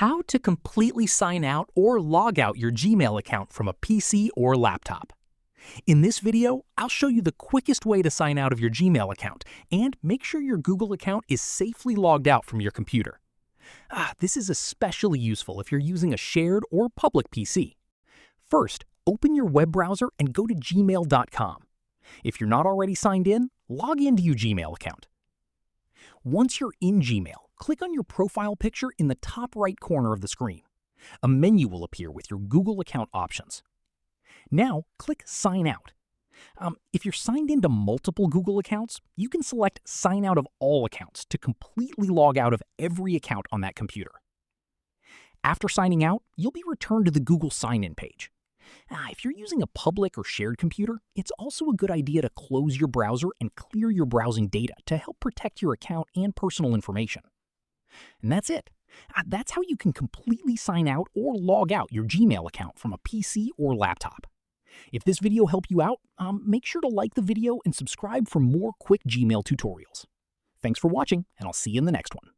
How to completely sign out or log out your Gmail account from a PC or laptop. In this video, I'll show you the quickest way to sign out of your Gmail account and make sure your Google account is safely logged out from your computer. This is especially useful if you're using a shared or public PC. First, open your web browser and go to gmail.com. If you're not already signed in, log into your Gmail account. Once you're in Gmail, click on your profile picture in the top right corner of the screen. A menu will appear with your Google account options. Now, click Sign Out. If you're signed into multiple Google accounts, you can select Sign Out of all accounts to completely log out of every account on that computer. After signing out, you'll be returned to the Google sign-in page. If you're using a public or shared computer, it's also a good idea to close your browser and clear your browsing data to help protect your account and personal information. And that's it. That's how you can completely sign out or log out your Gmail account from a PC or laptop. If this video helped you out, make sure to like the video and subscribe for more quick Gmail tutorials. Thanks for watching, and I'll see you in the next one.